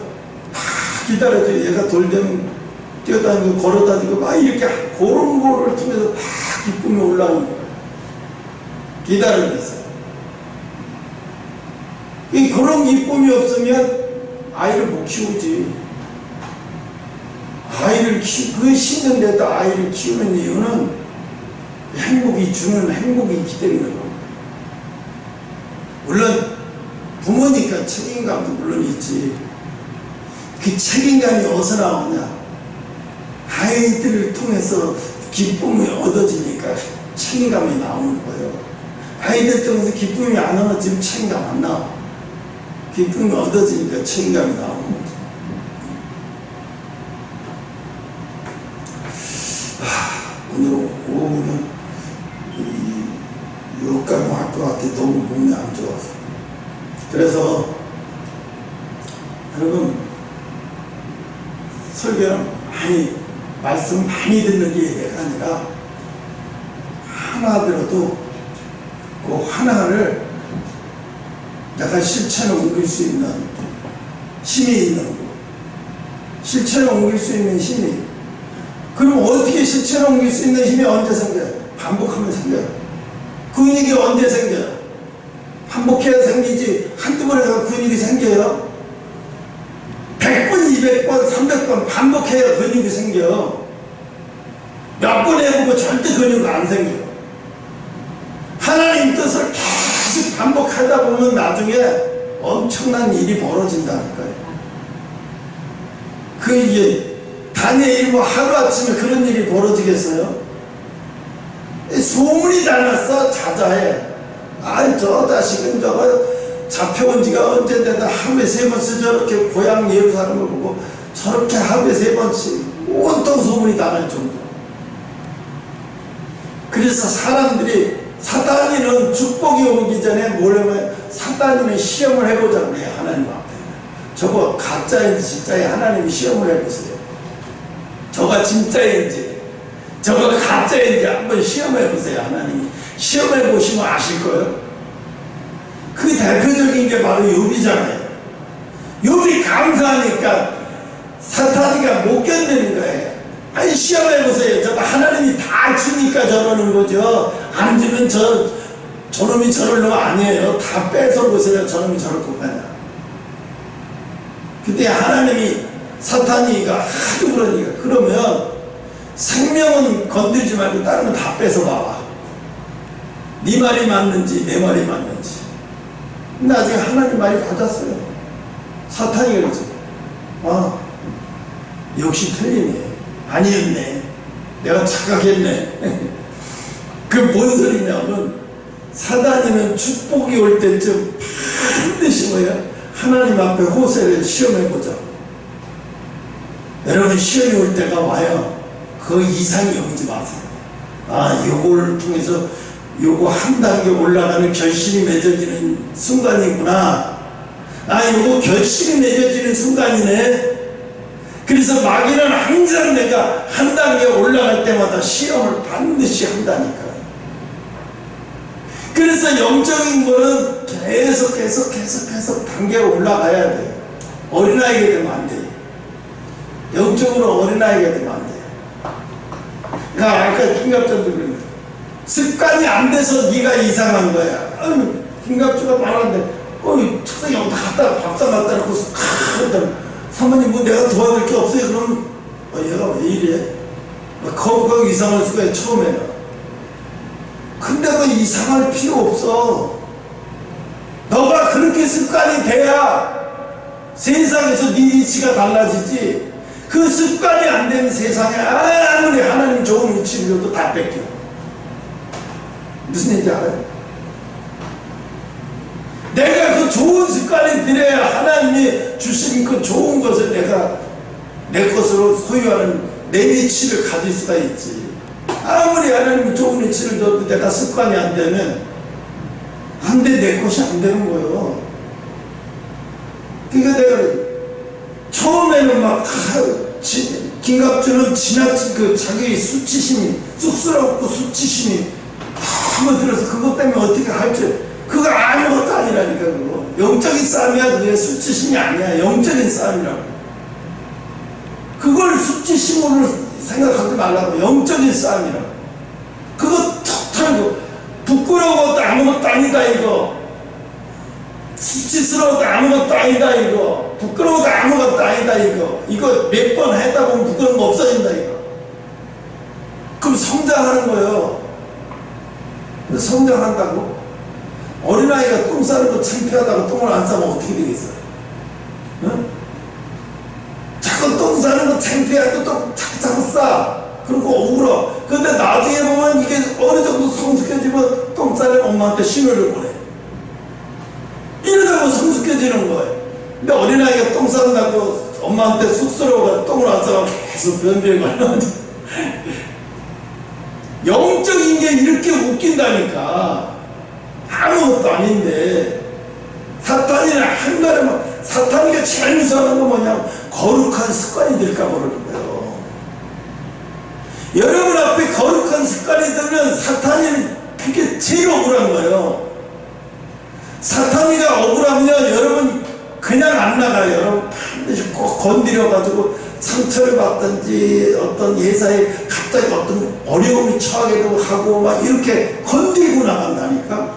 다 기다려줘요. 얘가 돌 되면 뛰어다니고 걸어다니고 막 이렇게 그런 거를 통해서 다 기쁨이 올라오는 거예요. 기다리면서. 그런 기쁨이 없으면 아이를 못 키우지. 아이를 그 심는데도 아이를 키우는 이유는 행복이 주는 행복이 있기 때문에 그런 거예요. 물론 부모니까 책임감도 물론 있지. 그 책임감이 어디서 나오냐? 아이들을 통해서 기쁨이 얻어지니까 책임감이 나오는 거예요. 아이들 통해서 기쁨이 안 얻어지면 책임감 안 나와. 기쁨이 얻어지니까 책임감이 나오는 거죠. 오늘 오후는 이 육강 학교 앞에 너무 몸이 안 좋아서. 그래서 여러분 설교는 많이 말씀 많이 듣는 게 얘기가 아니라 하나 들어도 그 하나를 내가 실천에 옮길 수 있는 힘이 있는 거. 실천에 옮길 수 있는 힘이. 그럼 어떻게 실천에 옮길 수 있는 힘이 언제 생겨요? 반복하면 생겨요. 근육이 언제 생겨요? 반복해야 생기지. 한두 번 해서 근육이 생겨요? 100번, 200번, 300번 반복해야 근육이 생겨요. 몇 번 해보고 절대 근육이 안 생겨요. 하나님 뜻을 계속 반복하다 보면 나중에 엄청난 일이 벌어진다니까요. 이게 다니엘이 뭐 하루아침에 그런 일이 벌어지겠어요? 소문이 다 났어. 자자해. 저 자식은 저거 잡혀온 지가 언제 되다 하루에 3번씩 저렇게 고향 예루살렘을 보고 저렇게 하루에 3번씩 온통 소문이 다 날 정도. 그래서 사람들이 사단이는 축복이 오기 전에 뭐냐면 사단이는 시험을 해보자고 해요. 하나님 앞에. 저거 가짜인지 진짜인지 하나님이 시험을 해보세요. 저가 진짜인지 저거 가짜인지 한번 시험해보세요. 하나님이 시험해보시면 아실 거예요. 그 대표적인 게 바로 욥이잖아요. 욥이 감사하니까 사탄이가 못 견디는 거예요. 아니 시험해보세요. 저거 하나님이 다 주니까 저러는 거죠. 안 주면 저놈이 저럴 놈 아니에요. 다 뺏어보세요. 저놈이 저럴 것같냐. 그때 하나님이 사탄이가 하도 그러니까 그러면 생명은 건들지 말고 다른 건 다 뺏어봐봐. 네 말이 맞는지 내 말이 맞는지. 나중에 하나님 말이 맞았어요. 사탄이 그러죠. 역시 틀리네. 아니었네. 내가 착각했네. 그 뭔 소리냐면 사단이는 축복이 올 때쯤 반드시 뭐야? 하나님 앞에 호세를 시험해보자. 여러분 시험이 올 때가 와요. 그 이상이 오지 마세요. 요거를 통해서 요거 한 단계 올라가는 결실이 맺어지는 순간이구나. 요거 결실이 맺어지는 순간이네. 그래서 마귀는 항상 내가 한 단계 올라갈 때마다 시험을 반드시 한다니까. 그래서 영적인 거는 계속 단계로 올라가야 돼요. 어린아이가 되면 안 돼요. 영적으로 어린아이가 되면 안 돼요. 그러니까 아까 김갑전도 그랬는데 습관이 안 돼서 네가 이상한 거야. 김갑주가 말하는데 책상에 여기다 갖다가 밥상 갖다 놓고 사모님 뭐 내가 도와줄 게 없어요. 그럼 얘가 왜 이래? 거기 이상할 수가 있어 처음에는. 근데 그 이상할 필요 없어. 너가 그렇게 습관이 돼야 세상에서 네 위치가 달라지지. 그 습관이 안 되는 세상에 아무리 하나님 좋은 위치를 줘도 다 뺏겨. 무슨 얘기인지 알아요? 내가 그 좋은 습관이 들어야 하나님이 주신 그 좋은 것을 내가 내 것으로 소유하는 내 위치를 가질 수가 있지. 아무리 하나님이 좋은 위치를 줘도 내가 습관이 안 되면 안 돼. 내 것이 안 되는 거예요. 그러니까 내가 처음에는 막 김갑주는 지나친 그 자기 수치심이 쑥스럽고 수치심이 한번 들어서 그것 때문에 어떻게 할지 그거 아무것도 아니라니까. 그거 영적인 싸움이야. 그게 수치심이 아니야. 영적인 싸움이라고. 그걸 그걸 수치심으로 생각하지 말라고. 영적인 싸움이라고. 그거 턱 털고 부끄러운 것도 아무것도 아니다 이거. 수치스러워도 아무것도 아니다 이거. 부끄러워도 아무것도 아니다 이거. 이거 몇 번 했다 보면 부끄러운 거 없어진다 이거. 그럼 성장하는 거예요. 성장한다고? 어린아이가 똥 싸는 거 창피하다고 똥을 안 싸면 어떻게 되겠어요? 응? 자꾸 똥 싸는 거 창피하고 또 자꾸 싸. 그리고 억울해. 근데 나중에 보면 이게 어느 정도 성숙해지면 똥 싸는 엄마한테 신호를 보내. 이러다 보면 성숙해지는 거예요. 근데 어린아이가 똥 싼다고 엄마한테 쑥스러워가 똥을 안 싸면 계속 변비에 걸려가지고. 영적인 게 이렇게 웃긴다니까. 아무것도 아닌데. 사탄이나 한가르면 사탄이가 제일 무서워하는 건 뭐냐? 거룩한 습관이 들까 모르는 거예요. 여러분 앞에 거룩한 습관이 들면 사탄이 그게 제일 억울한 거예요. 사탄이가 억울하면 여러분 그냥 안 나가요. 여러분 반드시 꼭 건드려가지고 상처를 받든지 어떤 예사에 갑자기 어떤 어려움이 처하기도 하고 막 이렇게 건드리고 나간다니까.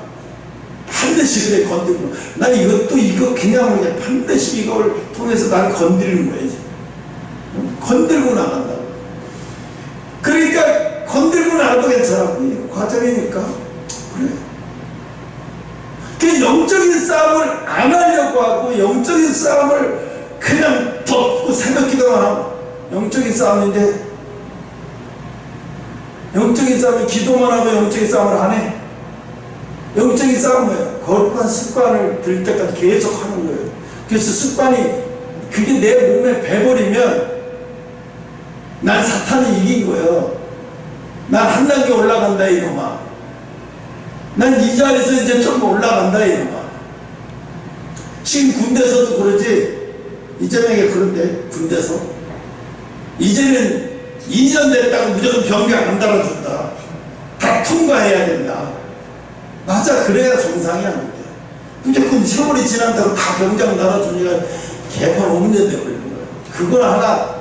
반드시 그래 건드리고. 난 이것도 이거 그냥 그냥 반드시 이걸 통해서 나를 건드리는 거예요. 건들고 나간다고. 그러니까 건들고 나가도 괜찮아. 이거 과정이니까. 그래. 그 영적인 싸움을 안 하려고 하고 영적인 싸움을 그냥 덮고 생각기도만 하고. 영적인 싸움인데 영적인 싸움은 기도만 하고 영적인 싸움을 안 해. 영적인 싸움은 뭐예요? 거룩한 습관을 들 때까지 계속 하는 거예요. 그래서 습관이 그게 내 몸에 배버리면 난 사탄이 이긴 거예요. 난 한 단계 올라간다 이놈아. 난 이 자리에서 이제 좀 올라간다 이놈아. 지금 군대에서도 그러지. 이재명이 그런데 군대에서 이제는 2년 됐다고 무조건 병기 안 달아준다. 다 통과해야 된다. 맞아. 그래야 정상이야. 무조건 세월이 지난다고 다 병장 달아주니까 개판 없는데 버리는 거야. 그걸 하나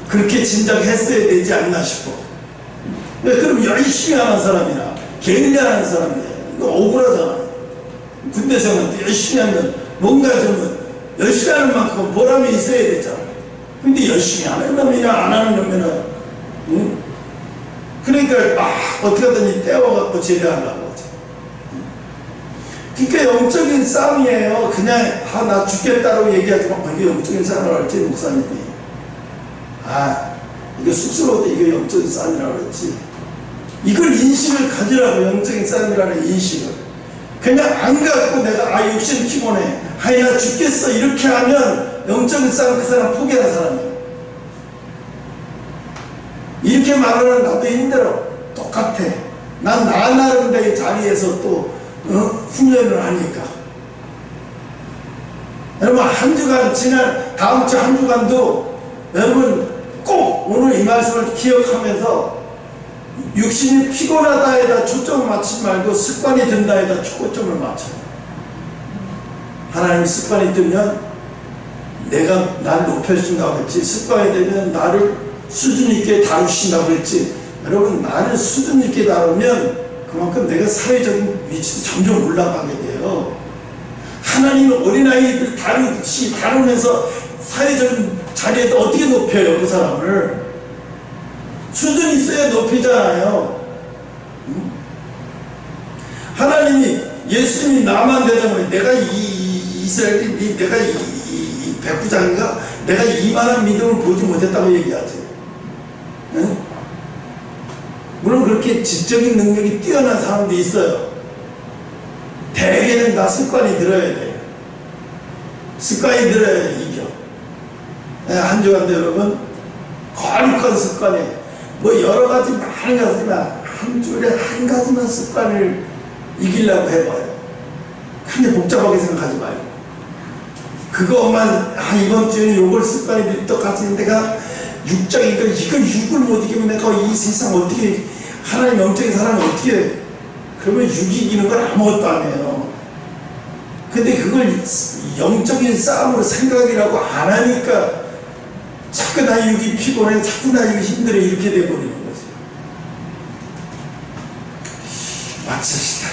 그렇게 진작했어야 되지 않나 싶어. 그럼 열심히 하는 사람이나 게을리하는 사람이야. 이거 억울하잖아. 군대 생활 때 열심히 하면 뭔가 좀 열심히 하는 만큼 보람이 있어야 되잖아. 근데 열심히 하는 놈이나 안 하는 놈이나 응? 그러니까 막 어떻게든 떼어갖고 제대하려고 하지. 그러니까 영적인 싸움이에요. 그냥 나 죽겠다고 얘기하지만 이게 영적인 싸움이라고 할지 목사님이 이게 쑥스러워도 이게 영적인 싸움이라고 그랬지. 이걸 인식을 가지라고. 영적인 싸움이라는 인식을. 그냥 안 갖고 내가 욕심 피곤해 나 죽겠어 이렇게 하면 영적인 싸움 그 사람 포기하는 사람이에요. 이렇게 말하는 나도 힘들어. 똑같아. 난 나 나름대로의 자리에서 또 훈련을 하니까. 여러분 한 주간 지난 다음 주 한 주간도 여러분 꼭 오늘 이 말씀을 기억하면서 육신이 피곤하다에다 초점을 맞추지 말고 습관이 든다에다 초점을 맞춰요. 하나님이 습관이 들면 내가 나를 높여준다고 했지. 습관이 되면 나를 수준 있게 다루신다고 했지. 여러분 나를 수준 있게 다루면 그만큼 내가 사회적인 위치도 점점 올라가게 돼요. 하나님은 어린아이들 다루듯이 다루면서 사회적인 자리에도 어떻게 높여요 그 사람을. 수준이 있어야 높이잖아요. 하나님이 예수님이 나만 되자면 내가 이스라엘이 내가 이 백부장인가 내가 이만한 믿음을 보지 못했다고 얘기하지. 응? 물론 그렇게 지적인 능력이 뛰어난 사람도 있어요. 대개는 다 습관이 들어야 돼요. 습관이 들어야 이겨. 한 주간도 여러분 거룩한 습관에 뭐 여러 가지 많은 가지만 한 주에 한 가지만 습관을 이기려고 해봐요. 근데 복잡하게 생각하지 말고 그거만 이번 주에 요걸 습관이 똑같이 내가 육적인 이걸 육을 못 이기면 내가 이 세상 어떻게 하나님 영적인 사람이 어떻게 해? 그러면 육 이기는 건 아무것도 안 해요. 근데 그걸 영적인 싸움으로 생각이라고 안 하니까 자꾸 다니기 피곤해, 자꾸 다니기 힘들어, 이렇게 돼버리는 거지. 마칩시다.